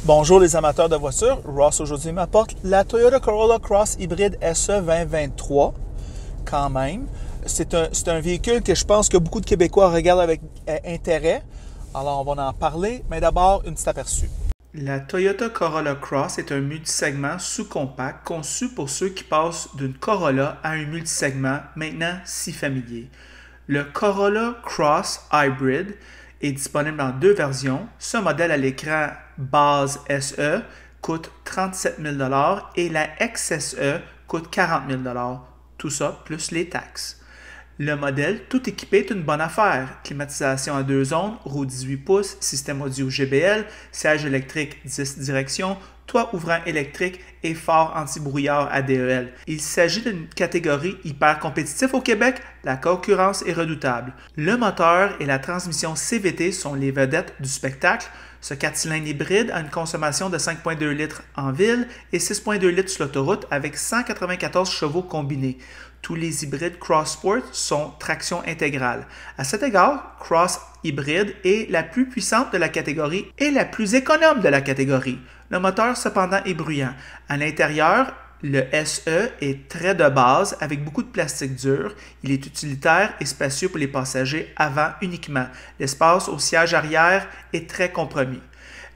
Bonjour les amateurs de voitures, Ross aujourd'hui m'apporte la Toyota Corolla Cross hybride SE 2023 quand même. C'est un véhicule que je pense que beaucoup de Québécois regardent avec intérêt. Alors on va en parler, mais d'abord un petit aperçu. La Toyota Corolla Cross est un multisegment sous-compact conçu pour ceux qui passent d'une Corolla à un multisegment maintenant si familier. Le Corolla Cross Hybrid est disponible en deux versions. Ce modèle à l'écran base SE coûte 37 000 $ et la XSE coûte 40 000 $. Tout ça plus les taxes. Le modèle, tout équipé, est une bonne affaire. Climatisation à 2 zones, roue 18 pouces, système audio JBL, siège électrique 10 directions, toit ouvrant électrique et phare anti-brouillard ADEL. Il s'agit d'une catégorie hyper compétitive au Québec, la concurrence est redoutable. Le moteur et la transmission CVT sont les vedettes du spectacle. Ce 4 cylindres hybride a une consommation de 5,2 litres en ville et 6,2 litres sur l'autoroute avec 194 chevaux combinés. Tous les hybrides Cross Sport sont traction intégrale. À cet égard, Cross Hybride est la plus puissante de la catégorie et la plus économe de la catégorie. Le moteur, cependant, est bruyant. À l'intérieur, le SE est très de base avec beaucoup de plastique dur. Il est utilitaire et spacieux pour les passagers avant uniquement. L'espace au siège arrière est très compromis.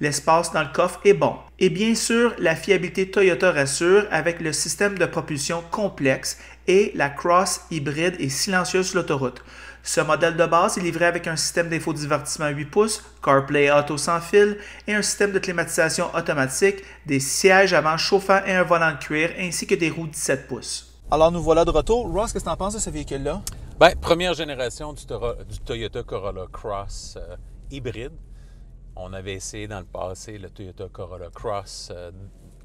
L'espace dans le coffre est bon. Et bien sûr, la fiabilité Toyota rassure avec le système de propulsion complexe et la Cross hybride est silencieuse sur l'autoroute. Ce modèle de base est livré avec un système d'infodivertissement 8 pouces, CarPlay Auto sans fil et un système de climatisation automatique, des sièges avant chauffants et un volant de cuir ainsi que des roues 17 pouces. Alors nous voilà de retour. Ross, qu'est-ce que tu en penses de ce véhicule-là? Bien, première génération du Toyota Corolla Cross hybride. On avait essayé dans le passé le Toyota Corolla Cross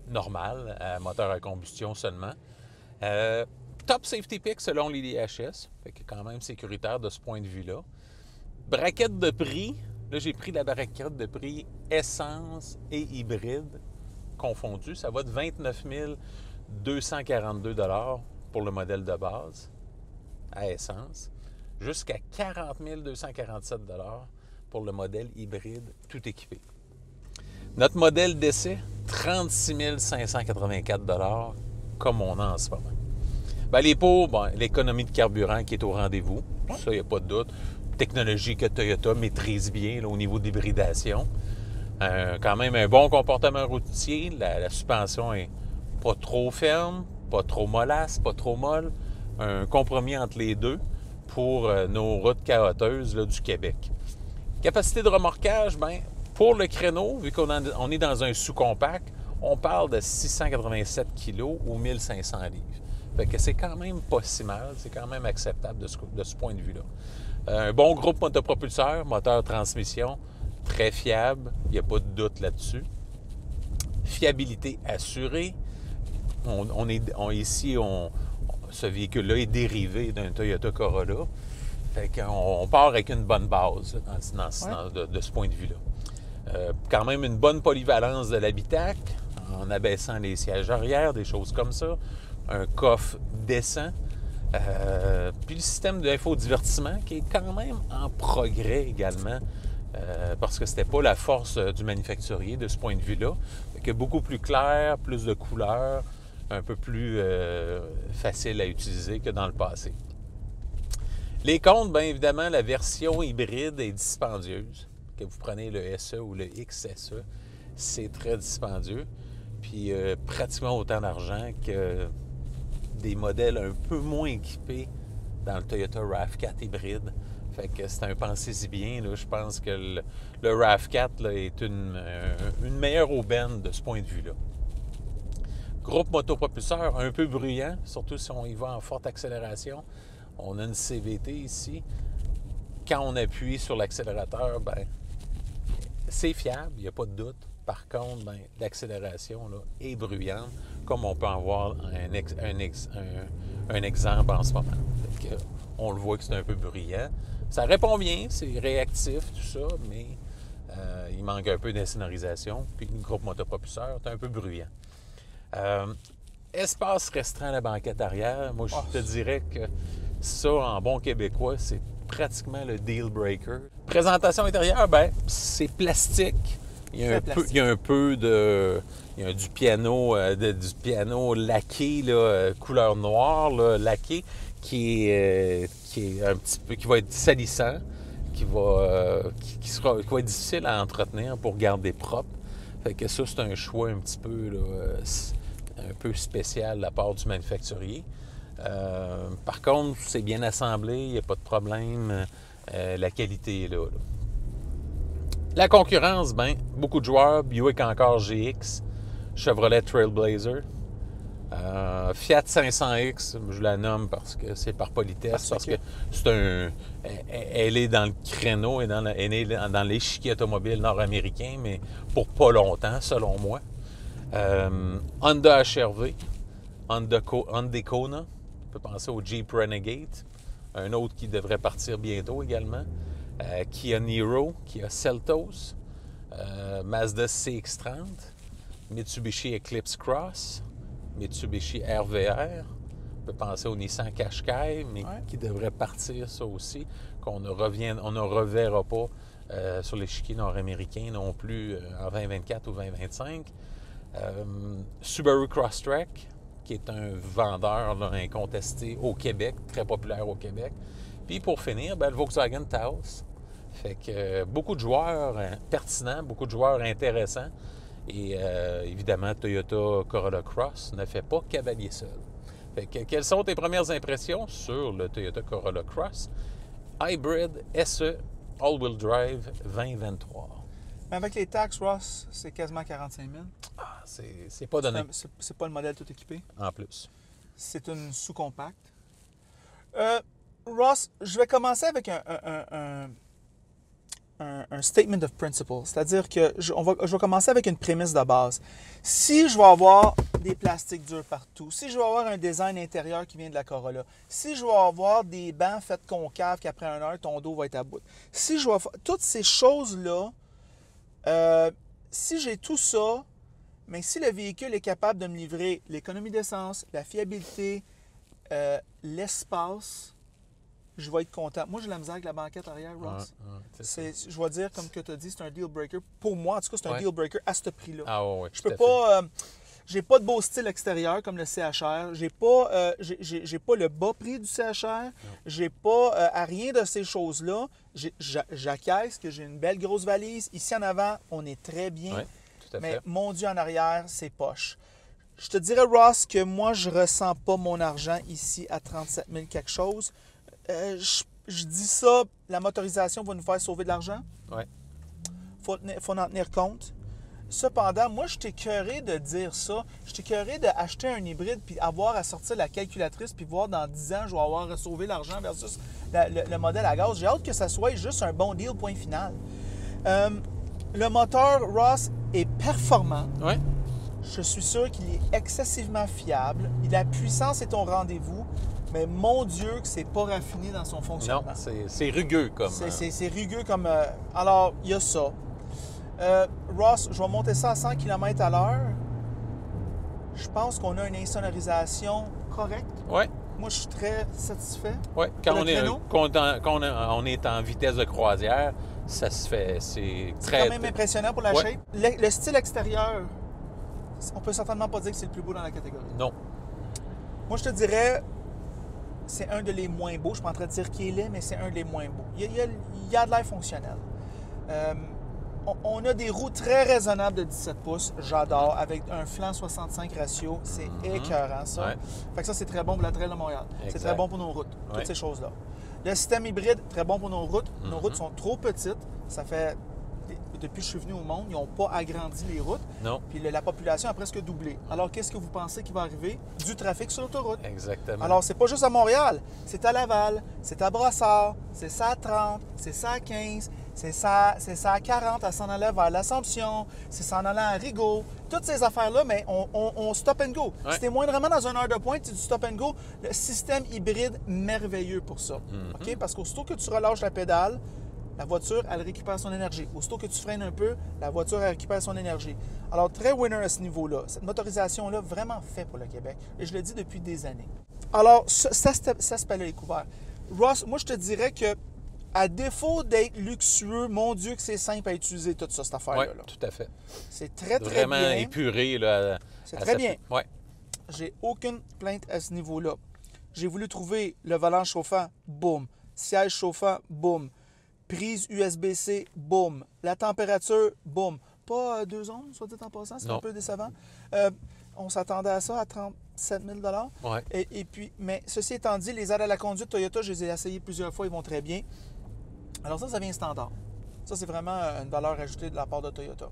normal, à moteur à combustion seulement. Top safety pick selon l'IDHS, fait que quand même sécuritaire de ce point de vue-là. Braquette de prix, là j'ai pris la braquette de prix essence et hybride confondus. Ça va de 29 242 $ pour le modèle de base à essence, jusqu'à 40 247 $ pour le modèle hybride tout équipé. Notre modèle d'essai, 36 584 $ comme on a en ce moment. Bien, les pots, l'économie de carburant qui est au rendez-vous, ça, il n'y a pas de doute. Technologie que Toyota maîtrise bien là, au niveau de l'hybridation. Quand même un bon comportement routier. La suspension est pas trop ferme, pas trop mollasse, pas trop molle. Un compromis entre les deux pour nos routes caoteuses là, du Québec. Capacité de remorquage, bien, pour le créneau, vu qu'on est dans un sous-compact, on parle de 687 kg ou 1500 livres. Fait que c'est quand même pas si mal, c'est quand même acceptable de ce point de vue-là. Un bon groupe motopropulseur, moteur-transmission, très fiable, il n'y a pas de doute là-dessus. Fiabilité assurée. Ce véhicule-là est dérivé d'un Toyota Corolla. Fait qu'on part avec une bonne base de ce point de vue-là. Quand même une bonne polyvalence de l'habitacle, en abaissant les sièges arrière, des choses comme ça. Un coffre décent. Puis le système d'infodivertissement qui est quand même en progrès également, parce que c'était pas la force du manufacturier de ce point de vue-là. Fait que beaucoup plus clair, plus de couleurs, un peu plus facile à utiliser que dans le passé. Les comptes, bien évidemment, la version hybride est dispendieuse. Que vous prenez le SE ou le XSE, c'est très dispendieux. Puis pratiquement autant d'argent que des modèles un peu moins équipés dans le Toyota RAV4 hybride. Fait que c'est un pensez-y bien. Là, je pense que le RAV4 là, est une meilleure aubaine de ce point de vue-là. Groupe motopropulseur un peu bruyant, surtout si on y va en forte accélération. On a une CVT ici. Quand on appuie sur l'accélérateur, ben c'est fiable, il n'y a pas de doute. Par contre, ben, l'accélération là, est bruyante, comme on peut en voir un exemple en ce moment. Fait que, on le voit que c'est un peu bruyant. Ça répond bien, c'est réactif, tout ça, mais il manque un peu d'insonorisation. Puis le groupe motopropulseur est un peu bruyant. Espace restreint à la banquette arrière, moi je te dirais que ça, en bon québécois, c'est pratiquement le deal breaker. Présentation intérieure, ben c'est plastique. Il y a un peu de... Il y a du piano laqué, là, couleur noire, là, laqué, qui est un petit peu... qui va être salissant, qui va être difficile à entretenir pour garder propre. Fait que ça, c'est un choix un petit peu, là, un peu spécial de la part du manufacturier. Par contre, c'est bien assemblé, il n'y a pas de problème. La qualité est là. La concurrence, beaucoup de joueurs, Buick encore GX, Chevrolet Trailblazer, Fiat 500X, je la nomme parce que c'est par politesse, parce que elle est dans le créneau et elle est dans l'échiquier automobile nord-américain, mais pour pas longtemps, selon moi. Honda HR-V, Honda Kona, on peut penser au Jeep Renegade, un autre qui devrait partir bientôt également. Kia Niro, Kia Seltos, Mazda CX-30, Mitsubishi Eclipse Cross, Mitsubishi RVR. On peut penser au Nissan Qashqai, mais qui devrait partir ça aussi, qu'on ne reverra pas sur l'échiquier nord-américain non plus en 2024 ou 2025. Subaru Crosstrek, qui est un vendeur là, incontesté au Québec, très populaire au Québec. Puis pour finir, le Volkswagen Taos. Fait que beaucoup de joueurs pertinents, beaucoup de joueurs intéressants. Et évidemment, Toyota Corolla Cross ne fait pas cavalier seul. Fait que, quelles sont tes premières impressions sur le Toyota Corolla Cross Hybrid SE All-Wheel Drive 2023? Mais avec les taxes, Ross, c'est quasiment 45 000. Ah, c'est pas donné. C'est pas le modèle tout équipé. En plus. C'est une sous-compacte. Ross, je vais commencer avec un statement of principle. C'est-à-dire que je vais commencer avec une prémisse de base. Si je vais avoir des plastiques durs partout, si je vais avoir un design intérieur qui vient de la Corolla, si je vais avoir des bancs faits concaves qu'après 1 heure, ton dos va être à bout. Si je vais faire toutes ces choses-là, si j'ai tout ça, mais si le véhicule est capable de me livrer l'économie d'essence, la fiabilité, l'espace, je vais être content. Moi, j'ai la misère avec la banquette arrière, Ross. Je vais dire, comme que tu as dit, c'est un deal breaker. Pour moi, en tout cas, c'est un deal breaker à ce prix-là. Je peux pas... j'ai pas de beau style extérieur comme le CHR. J'ai pas le bas prix du CHR. J'ai pas à rien de ces choses-là. J'acquiesce que j'ai une belle grosse valise. Ici en avant, on est très bien. Mais mon Dieu, en arrière, c'est poche. Je te dirais, Ross, que moi, je ressens pas mon argent ici à 37 000 quelque chose. Je dis ça, la motorisation va nous faire sauver de l'argent. Faut en tenir compte. Cependant, moi, je suis écœuré de dire ça. Je suis écœuré d'acheter un hybride puis avoir à sortir la calculatrice puis voir dans 10 ans, je vais avoir sauvé l'argent versus le modèle à gaz. J'ai hâte que ça soit juste un bon deal, point final. Le moteur Ross est performant. Je suis sûr qu'il est excessivement fiable. La puissance est au rendez-vous. Mais mon Dieu, que c'est pas raffiné dans son fonctionnement. Non, c'est rugueux comme... C'est rugueux comme... Alors, il y a ça. Ross, je vais monter ça à 100 km/h. Je pense qu'on a une insonorisation correcte. Moi, je suis très satisfait. Quand on est en vitesse de croisière, ça se fait... C'est quand même impressionnant pour la shape. Le style extérieur, on peut certainement pas dire que c'est le plus beau dans la catégorie. Non. Moi, je te dirais... C'est un de les moins beaux. Je ne suis pas en train de dire qu'il est laid, mais c'est un des moins beaux. Il y a de l'air fonctionnel. On a des roues très raisonnables de 17 pouces. J'adore. Avec un flanc 65 ratio. C'est écœurant, ça. Fait que ça, c'est très bon pour la Trail de Montréal. C'est très bon pour nos routes. Toutes ces choses-là. Le système hybride, très bon pour nos routes. Nos routes sont trop petites. Ça fait... Depuis que je suis venu au monde, ils n'ont pas agrandi les routes. Non. Puis la population a presque doublé. Alors, qu'est-ce que vous pensez qui va arriver? Du trafic sur l'autoroute. Exactement. Alors, c'est pas juste à Montréal. C'est à Laval, c'est à Brossard, c'est ça à 30, c'est ça à 15, c'est ça à 40 à s'en aller vers l'Assomption, c'est ça en allant à Rigaud. Toutes ces affaires-là, mais on stop and go. Si t'es moindrement dans une heure de pointe, c'est du stop and go. Le système hybride, merveilleux pour ça. OK? Parce qu'aussitôt que tu relâches la pédale, la voiture, elle récupère son énergie. Aussitôt que tu freines un peu, la voiture, elle récupère son énergie. Alors, très winner à ce niveau-là. Cette motorisation-là, vraiment fait pour le Québec. Et je le dis depuis des années. Alors, ça cet aspect-là est couvert. Ross, moi, je te dirais que à défaut d'être luxueux, mon Dieu que c'est simple à utiliser tout ça, cette affaire-là. Oui, tout à fait. C'est très, très Vraiment bien. épuré. Là, C'est très bien. Oui. J'ai aucune plainte à ce niveau-là. J'ai voulu trouver le volant chauffant, boum. Siège chauffant, boum. Prise USB-C, boum. La température, boum. Pas 2 ondes, soit dit en passant, c'est un peu décevant. On s'attendait à ça, à 37 000 Ouais. Et puis, mais ceci étant dit, les aides à la conduite Toyota, je les ai essayés plusieurs fois, ils vont très bien. Alors ça vient standard. Ça, c'est vraiment une valeur ajoutée de la part de Toyota.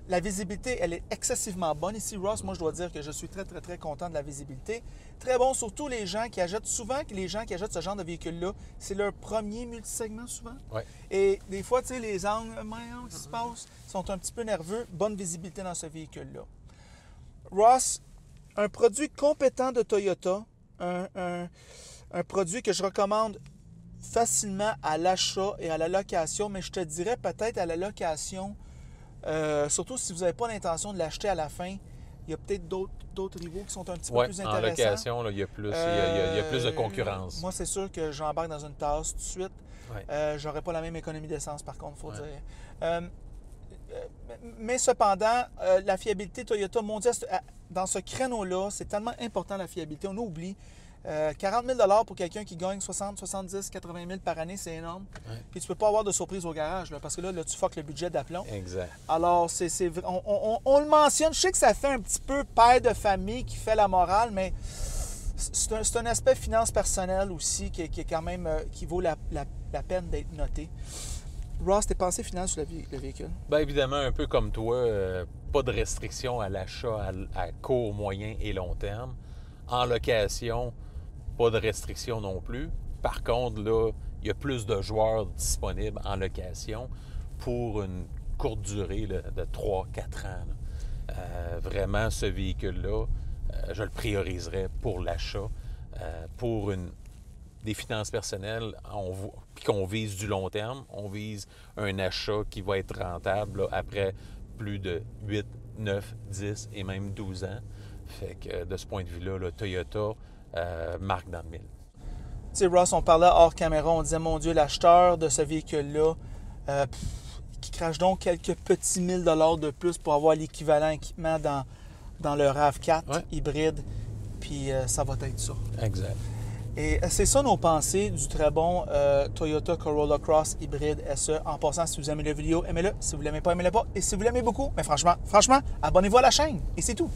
La visibilité, elle est excessivement bonne ici, Ross. Moi, je dois dire que je suis très, très, très content de la visibilité. Très bon, surtout les gens qui achètent. Souvent, les gens qui achètent ce genre de véhicule-là, c'est leur premier multisegment, souvent. Ouais. Et des fois, tu sais, les angles, qu'est-ce qui se passe, sont un petit peu nerveux. Bonne visibilité dans ce véhicule-là. Ross, un produit compétent de Toyota, un produit que je recommande facilement à l'achat et à la location, mais je te dirais peut-être à la location. Surtout si vous n'avez pas l'intention de l'acheter à la fin, il y a peut-être d'autres rivaux qui sont un petit peu plus intéressants. En location, là, il y a plus de concurrence. Moi, c'est sûr que j'embarque dans une tasse tout de suite. Ouais. J'aurais pas la même économie d'essence, par contre, il faut dire. Mais cependant, la fiabilité Toyota mondiale, dans ce créneau-là, c'est tellement important la fiabilité. On oublie. 40 000 pour quelqu'un qui gagne 60, 70, 80 000 par année, c'est énorme. Ouais. Puis tu peux pas avoir de surprise au garage, là, parce que là, tu fuck le budget d'aplomb. Exact. Alors, on le mentionne. Je sais que ça fait un petit peu père de famille qui fait la morale, mais c'est un aspect finance personnelle aussi qui est quand même qui vaut la peine d'être noté. Ross, tes pensées finales sur le véhicule? Bien évidemment, un peu comme toi, pas de restriction à l'achat à court, moyen et long terme. En location, pas de restriction non plus. Par contre, là, il y a plus de joueurs disponibles en location pour une courte durée là, de 3-4 ans. Vraiment, ce véhicule-là, je le prioriserais pour l'achat. Pour des finances personnelles, puis qu'on vise du long terme, on vise un achat qui va être rentable là, après plus de 8, 9, 10 et même 12 ans. Fait que de ce point de vue-là, le Toyota marque dans le mille. Tu sais, Ross, on parlait hors caméra, on disait, mon Dieu, l'acheteur de ce véhicule-là, qui crache donc quelques petits 1000 $ de plus pour avoir l'équivalent équipement dans le RAV4 hybride, puis ça va être ça. Exact. Et c'est ça nos pensées du très bon Toyota Corolla Cross hybride SE. En passant, si vous aimez la vidéo, aimez-le. Si vous ne l'aimez pas, aimez-le pas. Et si vous l'aimez beaucoup, mais franchement, abonnez-vous à la chaîne. Et c'est tout.